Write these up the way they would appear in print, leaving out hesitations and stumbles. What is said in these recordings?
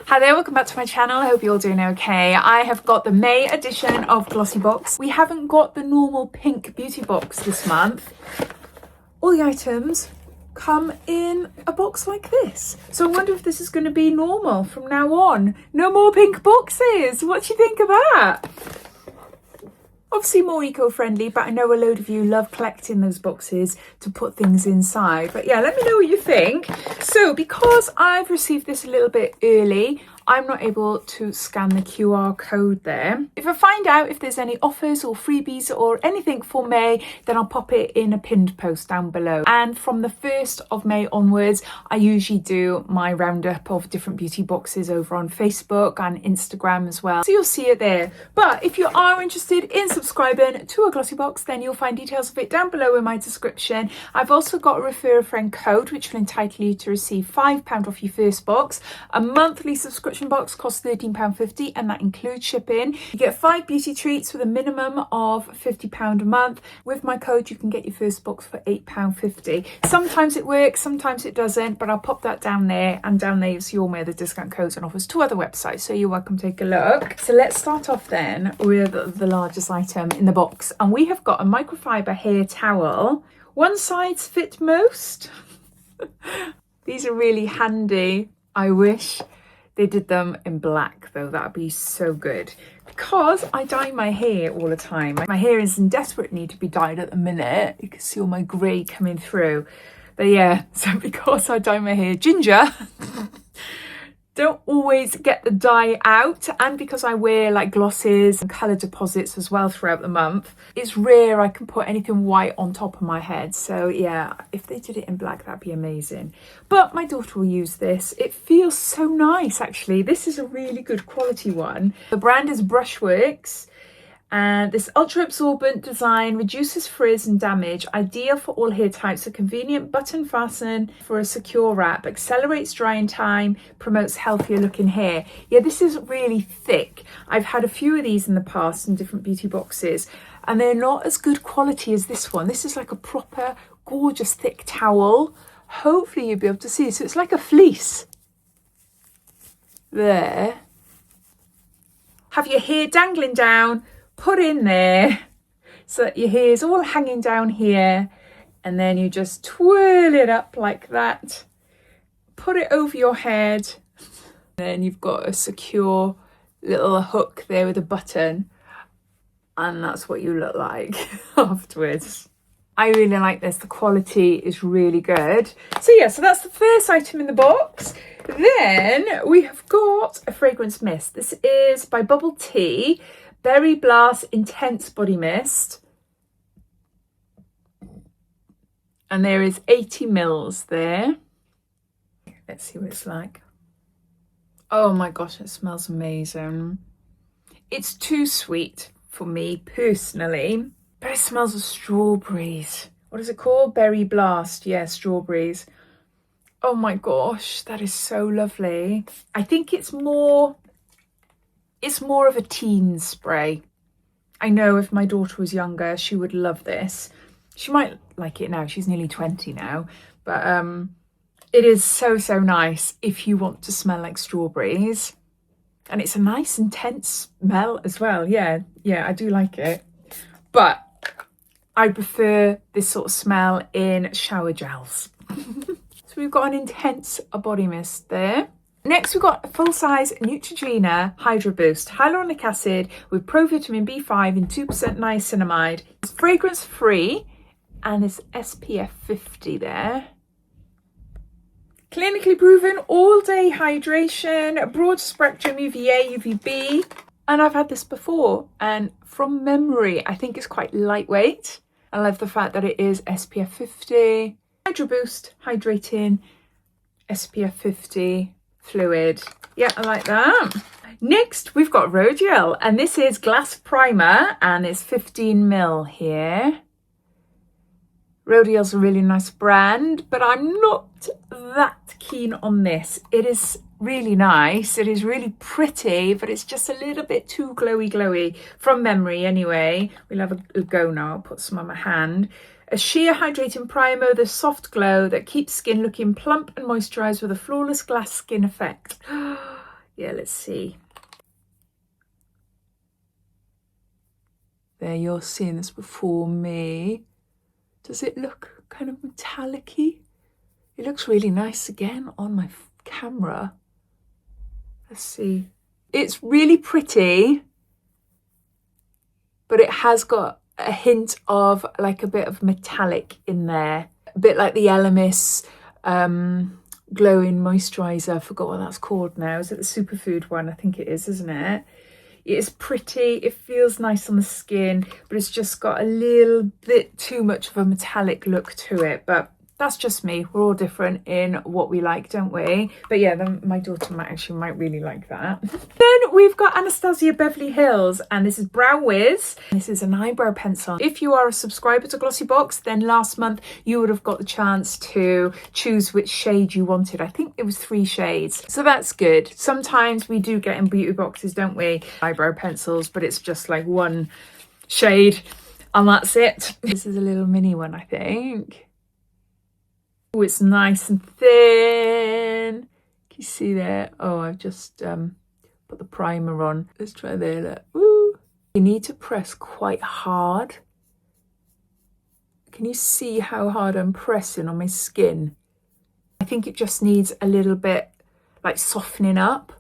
Hi there, welcome back to my channel. I hope you're all doing okay. I have got the May edition of Glossybox. We haven't got the normal pink beauty box this month. All the items come in a box like this. So I wonder if this is going to be normal from now on. No more pink boxes. What do you think of that? Obviously more eco-friendly, but I know a load of you love collecting those boxes to put things inside. But yeah, let me know what you think. So because I've received this a little bit early, I'm not able to scan the QR code there. If I find out if there's any offers or freebies or anything for May, then I'll pop it in a pinned post down below. And from the 1st of May onwards, I usually do my roundup of different beauty boxes over on Facebook and Instagram as well. So you'll see it there. But if you are interested in subscribing to a Glossybox, then you'll find details of it down below in my description. I've also got a refer a friend code, which will entitle you to receive £5 off your first box. A monthly subscription box costs £13.50 and that includes shipping. You get 5 beauty treats with a minimum of £50 a month. With my code you can get your first box for £8.50. Sometimes it works, sometimes it doesn't, but I'll pop that down there, and down there you'll see all my other discount codes and offers to other websites, so you're welcome to take a look. So let's start off then with the largest item in the box, and we have got a microfiber hair towel. One size fit most. These are really handy. I wish they did them in black though, that'd be so good. Because I dye my hair all the time. My hair is in desperate need to be dyed at the minute. You can see all my grey coming through. But yeah, so because I dye my hair ginger, don't always get the dye out, and because I wear like glosses and colour deposits as well throughout the month, it's rare I can put anything white on top of my head. So yeah, if they did it in black, that'd be amazing. But my daughter will use this. It feels so nice actually. This is a really good quality one. The brand is Brushworks. And this ultra absorbent design reduces frizz and damage, ideal for all hair types. A convenient button fasten for a secure wrap, accelerates drying time, promotes healthier looking hair. Yeah, this is really thick. I've had a few of these in the past in different beauty boxes, and they're not as good quality as this one. This is like a proper gorgeous thick towel. Hopefully you'll be able to see. So it's like a fleece. There. Have your hair dangling down, put in there so that your hair is all hanging down here, and then you just twirl it up like that, put it over your head, then you've got a secure little hook there with a button, and that's what you look like afterwards. I really like this. The quality is really good. So yeah, so that's the first item in the box. Then we have got a fragrance mist. This is by Bubble Tea Berry Blast Intense Body Mist, and there is 80 mils there. Let's see what it's like. Oh my gosh, it smells amazing. It's too sweet for me personally, but it smells of strawberries. What is it called? Berry Blast. Yeah, strawberries. Oh my gosh, that is so lovely. I think it's more of a teen spray. I know if my daughter was younger, she would love this. She might like it now. She's nearly 20 now. But it is so, so nice if you want to smell like strawberries. And it's a nice, intense smell as well. Yeah, I do like it. But I prefer this sort of smell in shower gels. So we've got an intense body mist there. Next, we've got a full-size Neutrogena Hydro Boost Hyaluronic Acid with provitamin B5 and 2% niacinamide. It's fragrance-free and it's SPF 50 there. Clinically proven all-day hydration, broad spectrum UVA, UVB. And I've had this before, and from memory, I think it's quite lightweight. I love the fact that it is SPF 50. Hydro Boost, hydrating, SPF 50. Fluid. Yeah, I like that. Next, we've got Rodeal, and this is Glass Primer, and it's 15 mil here. Rodeal's a really nice brand, but I'm not that keen on this. It is really nice. It is really pretty, but it's just a little bit too glowy from memory anyway. We'll have a go now. I'll put some on my hand. A sheer hydrating primer with a soft glow that keeps skin looking plump and moisturised with a flawless glass skin effect. Yeah, let's see. There, you're seeing this before me. Does it look kind of metallic-y? It looks really nice again on my camera. Let's see. It's really pretty, but it has got a hint of like a bit of metallic in there. A bit like the Elemis glowing moisturiser. I forgot what that's called now. Is it the superfood one? I think it is, isn't it? It's pretty, it feels nice on the skin, but it's just got a little bit too much of a metallic look to it. But that's just me. We're all different in what we like, don't we? But yeah, then my daughter might really like that. Then we've got Anastasia Beverly Hills, and this is Brow Wiz. This is an eyebrow pencil. If you are a subscriber to Glossybox, then last month you would have got the chance to choose which shade you wanted. I think it was 3 shades. So that's good. Sometimes we do get in beauty boxes, don't we? Eyebrow pencils, but it's just like 1 shade and that's it. This is a little mini one, I think. Oh, it's nice and thin. Can you see there? Oh, I've just put the primer on. Let's try there. Look. Woo. You need to press quite hard. Can you see how hard I'm pressing on my skin? I think it just needs a little bit like softening up.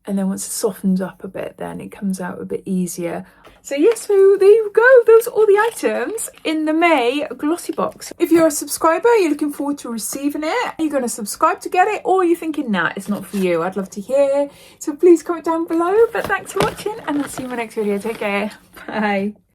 And then once it softens up a bit, then it comes out a bit easier. So yes, so there you go. Those are all the items in the May Glossybox. If you're a subscriber, you're looking forward to receiving it, you're going to subscribe to get it, or you're thinking, nah, it's not for you. I'd love to hear. So please comment down below. But thanks for watching, and I'll see you in my next video. Take care. Bye.